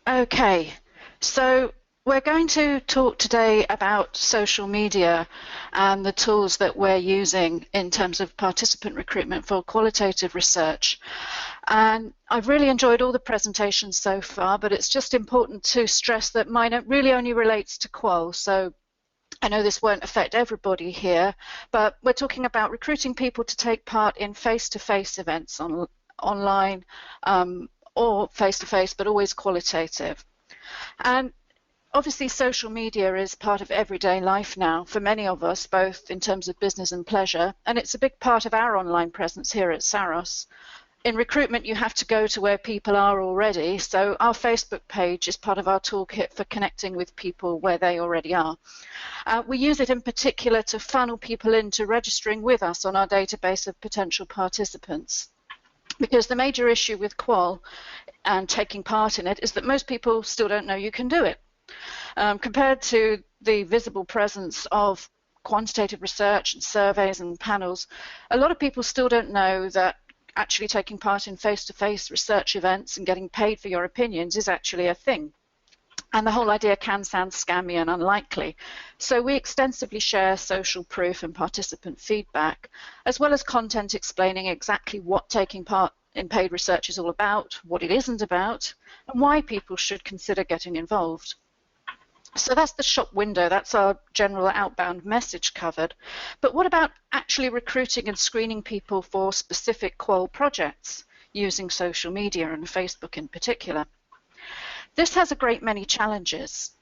Okay, so we're going to talk today about social media and the tools that we're using in terms of participant recruitment for qualitative research. And I've really enjoyed all the presentations so far, but it's just important to stress that mine really only relates to qual. So I know this won't affect everybody here, but we're talking about recruiting people to take part in face-to-face events online or face-to-face, but always qualitative. And obviously social media is part of everyday life now for many of us, both in terms of business and pleasure, and it's a big part of our online presence here at Saros. In recruitment, you have to go to where people are already, so our Facebook page is part of our toolkit for connecting with people where they already are. We use it in particular to funnel people into registering with us on our database of potential participants. Because the major issue with qual and taking part in it is that most people still don't know you can do it. Compared to the visible presence of quantitative research and surveys and panels, a lot of people still don't know that actually taking part in face-to-face research events and getting paid for your opinions is actually a thing. And the whole idea can sound scammy and unlikely. So we extensively share social proof and participant feedback, as well as content explaining exactly what taking part in paid research is all about, what it isn't about, and why people should consider getting involved. So that's the shop window, that's our general outbound message covered. But what about actually recruiting and screening people for specific qual projects using social media and Facebook in particular? This has a great many challenges.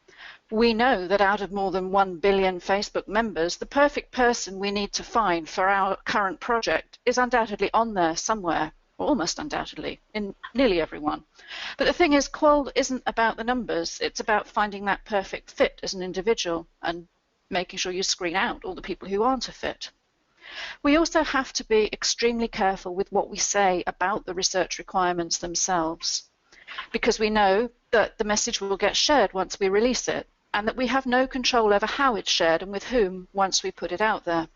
We know that out of more than 1 billion Facebook members, the perfect person we need to find for our current project is undoubtedly on there somewhere, or almost undoubtedly, in nearly everyone. But the thing is, qual isn't about the numbers, it's about finding that perfect fit as an individual and making sure you screen out all the people who aren't a fit. We also have to be extremely careful with what we say about the research requirements themselves, because we know that the message will get shared once we release it, and that we have no control over how it's shared and with whom once we put it out there.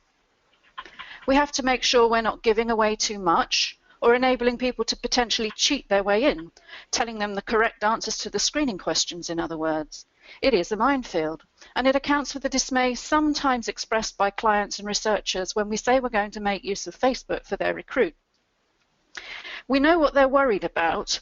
We have to make sure we're not giving away too much or enabling people to potentially cheat their way in, telling them the correct answers to the screening questions, in other words. It is a minefield, and it accounts for the dismay sometimes expressed by clients and researchers when we say we're going to make use of Facebook for their recruit. We know what they're worried about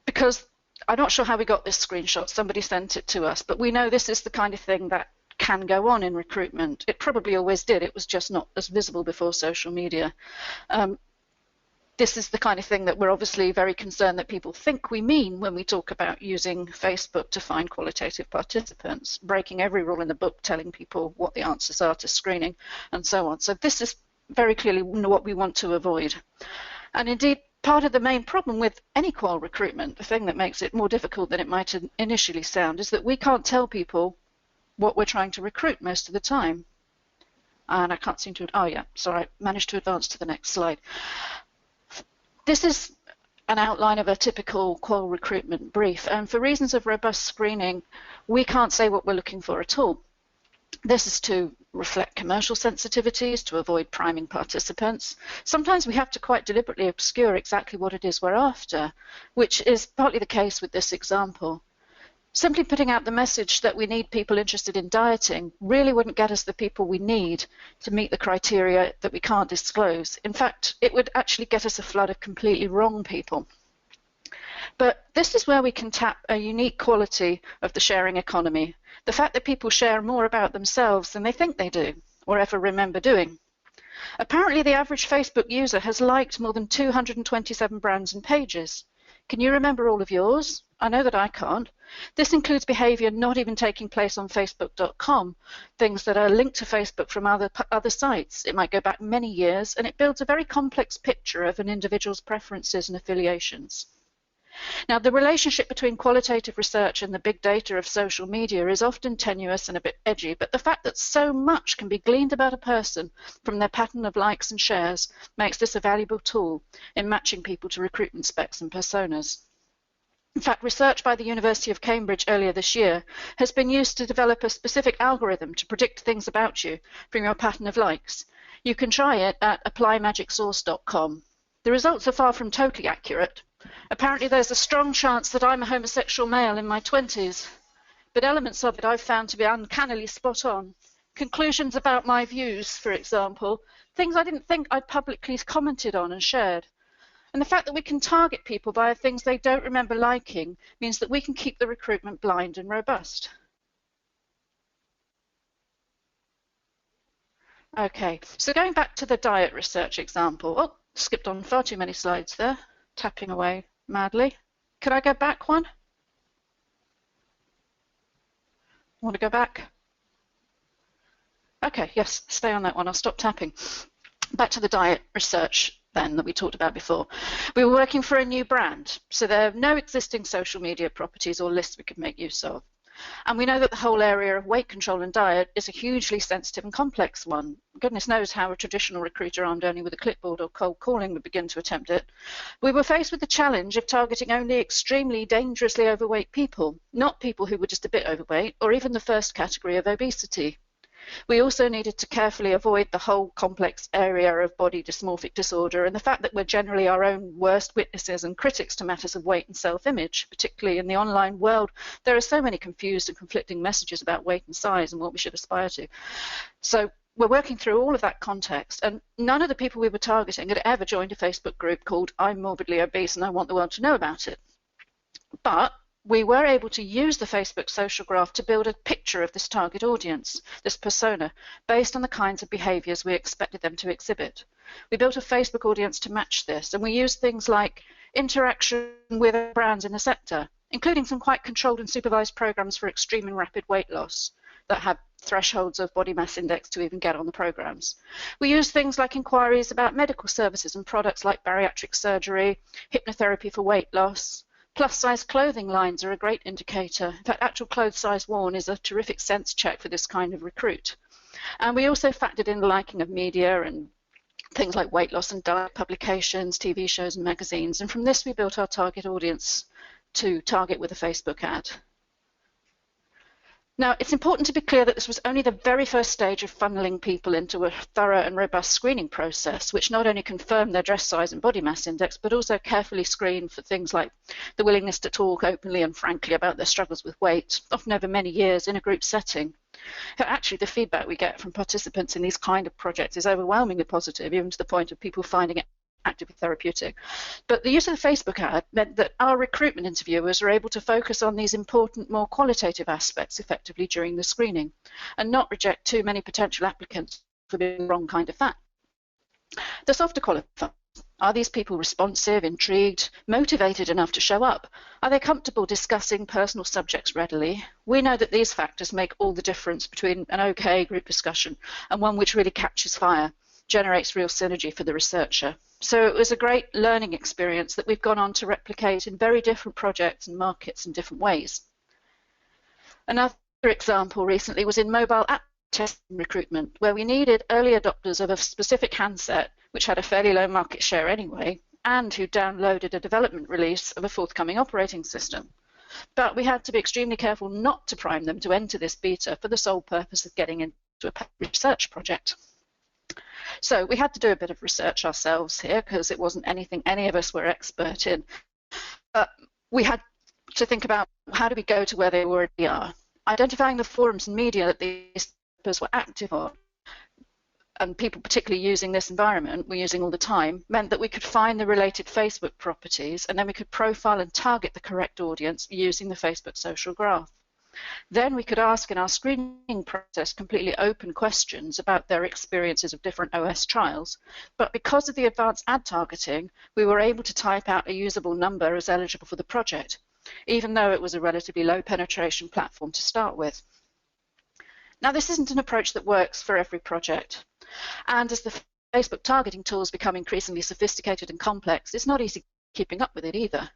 because I'm not sure how we got this screenshot, somebody sent it to us, but we know this is the kind of thing that can go on in recruitment. It probably always did, it was just not as visible before social media. This is the kind of thing that we're obviously very concerned that people think we mean when we talk about using Facebook to find qualitative participants, breaking every rule in the book, telling people what the answers are to screening, and so on. So this is very clearly what we want to avoid. And indeed, part of the main problem with any qual recruitment, the thing that makes it more difficult than it might initially sound, is that we can't tell people what we're trying to recruit most of the time. And I can't seem to, oh yeah, sorry, I managed to advance to the next slide. This is an outline of a typical qual recruitment brief, and for reasons of robust screening, we can't say what we're looking for at all. This is to reflect commercial sensitivities, to avoid priming participants. Sometimes we have to quite deliberately obscure exactly what it is we're after, which is partly the case with this example. Simply putting out the message that we need people interested in dieting really wouldn't get us the people we need to meet the criteria that we can't disclose. In fact, it would actually get us a flood of completely wrong people. But this is where we can tap a unique quality of the sharing economy, the fact that people share more about themselves than they think they do, or ever remember doing. Apparently, the average Facebook user has liked more than 227 brands and pages. Can you remember all of yours? I know that I can't. This includes behavior not even taking place on Facebook.com, things that are linked to Facebook from other sites. It might go back many years, and it builds a very complex picture of an individual's preferences and affiliations. Now, the relationship between qualitative research and the big data of social media is often tenuous and a bit edgy, but the fact that so much can be gleaned about a person from their pattern of likes and shares makes this a valuable tool in matching people to recruitment specs and personas. In fact, research by the University of Cambridge earlier this year has been used to develop a specific algorithm to predict things about you from your pattern of likes. You can try it at applyMagicSource.com. The results are far from totally accurate, Apparently there's a strong chance that I'm a homosexual male in my 20s, but elements of it I've found to be uncannily spot on. Conclusions about my views, for example, things I didn't think I'd publicly commented on and shared. And the fact that we can target people via things they don't remember liking means that we can keep the recruitment blind and robust. Okay, so going back to the diet research example. Oh, skipped on far too many slides there, tapping away madly. Could I go back one? Want to go back? Okay, yes, stay on that one. I'll stop tapping. Back to the diet research then that we talked about before. We were working for a new brand, so there are no existing social media properties or lists we could make use of. And we know that the whole area of weight control and diet is a hugely sensitive and complex one. Goodness knows how a traditional recruiter armed only with a clipboard or cold calling would begin to attempt it. We were faced with the challenge of targeting only extremely dangerously overweight people, not people who were just a bit overweight or even the first category of obesity. We also needed to carefully avoid the whole complex area of body dysmorphic disorder and the fact that we're generally our own worst witnesses and critics to matters of weight and self-image, particularly in the online world. There are so many confused and conflicting messages about weight and size and what we should aspire to. So we're working through all of that context, and none of the people we were targeting had ever joined a Facebook group called I'm Morbidly Obese and I Want the World to Know About It. But we were able to use the Facebook social graph to build a picture of this target audience, this persona, based on the kinds of behaviours we expected them to exhibit. We built a Facebook audience to match this, and we used things like interaction with brands in the sector, including some quite controlled and supervised programs for extreme and rapid weight loss that have thresholds of body mass index to even get on the programs. We used things like inquiries about medical services and products like bariatric surgery, hypnotherapy for weight loss. Plus-size clothing lines are a great indicator. In fact, actual clothes size worn is a terrific sense check for this kind of recruit. And we also factored in the liking of media and things like weight loss and diet publications, TV shows and magazines. And from this, we built our target audience to target with a Facebook ad. Now, it's important to be clear that this was only the very first stage of funneling people into a thorough and robust screening process, which not only confirmed their dress size and body mass index, but also carefully screened for things like the willingness to talk openly and frankly about their struggles with weight, often over many years in a group setting. Actually, the feedback we get from participants in these kind of projects is overwhelmingly positive, even to the point of people finding it actively therapeutic. But the use of the Facebook ad meant that our recruitment interviewers were able to focus on these important, more qualitative aspects effectively during the screening and not reject too many potential applicants for being the wrong kind of fat. The softer qualifiers. Are these people responsive, intrigued, motivated enough to show up? Are they comfortable discussing personal subjects readily? We know that these factors make all the difference between an okay group discussion and one which really catches fire, generates real synergy for the researcher. So it was a great learning experience that we've gone on to replicate in very different projects and markets in different ways. Another example recently was in mobile app testing recruitment, where we needed early adopters of a specific handset, which had a fairly low market share anyway, and who downloaded a development release of a forthcoming operating system. But we had to be extremely careful not to prime them to enter this beta for the sole purpose of getting into a research project. So we had to do a bit of research ourselves here because it wasn't anything any of us were expert in. But we had to think about how do we go to where they already are. Identifying the forums and media that these developers were active on, and people particularly using this environment, we're using all the time, meant that we could find the related Facebook properties and then we could profile and target the correct audience using the Facebook social graph. Then we could ask in our screening process completely open questions about their experiences of different OS trials. But because of the advanced ad targeting, we were able to type out a usable number as eligible for the project, even though it was a relatively low penetration platform to start with. Now, this isn't an approach that works for every project. And as the Facebook targeting tools become increasingly sophisticated and complex, it's not easy keeping up with it either.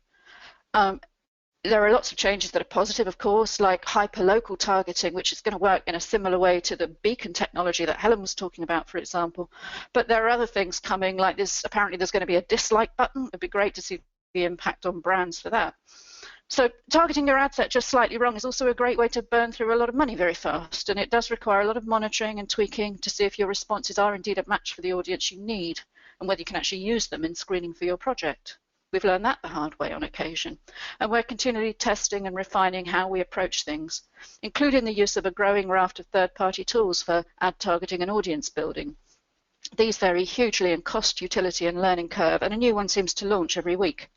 There are lots of changes that are positive, of course, like hyperlocal targeting, which is going to work in a similar way to the beacon technology that Helen was talking about, for example. But there are other things coming, like this. Apparently there's going to be a dislike button. It'd be great to see the impact on brands for that. So targeting your ad set just slightly wrong is also a great way to burn through a lot of money very fast, and it does require a lot of monitoring and tweaking to see if your responses are indeed a match for the audience you need and whether you can actually use them in screening for your project. We've learned that the hard way on occasion, and we're continually testing and refining how we approach things, including the use of a growing raft of third-party tools for ad targeting and audience building. These vary hugely in cost, utility and learning curve, and a new one seems to launch every week.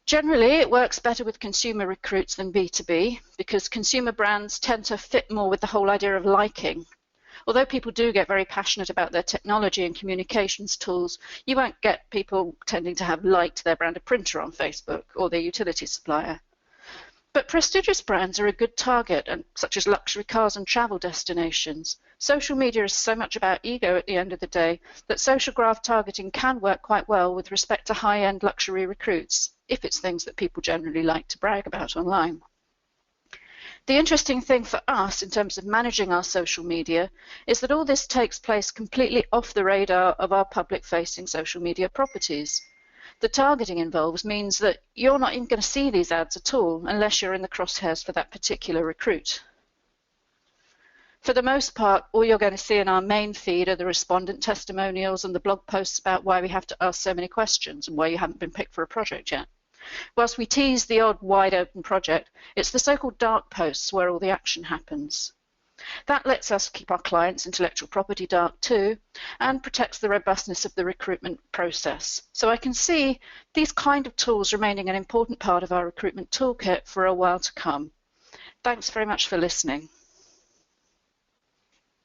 Generally, it works better with consumer recruits than B2B because consumer brands tend to fit more with the whole idea of liking. Although people do get very passionate about their technology and communications tools, you won't get people tending to have liked their brand of printer on Facebook or their utility supplier. But prestigious brands are a good target, such as luxury cars and travel destinations. Social media is so much about ego at the end of the day that social graph targeting can work quite well with respect to high-end luxury recruits, if it's things that people generally like to brag about online. The interesting thing for us in terms of managing our social media is that all this takes place completely off the radar of our public-facing social media properties. The targeting involved means that you're not even going to see these ads at all unless you're in the crosshairs for that particular recruit. For the most part, all you're going to see in our main feed are the respondent testimonials and the blog posts about why we have to ask so many questions and why you haven't been picked for a project yet. Whilst we tease the odd wide open project, it's the so-called dark posts where all the action happens. That lets us keep our clients' intellectual property dark too, and protects the robustness of the recruitment process. So I can see these kind of tools remaining an important part of our recruitment toolkit for a while to come. Thanks very much for listening.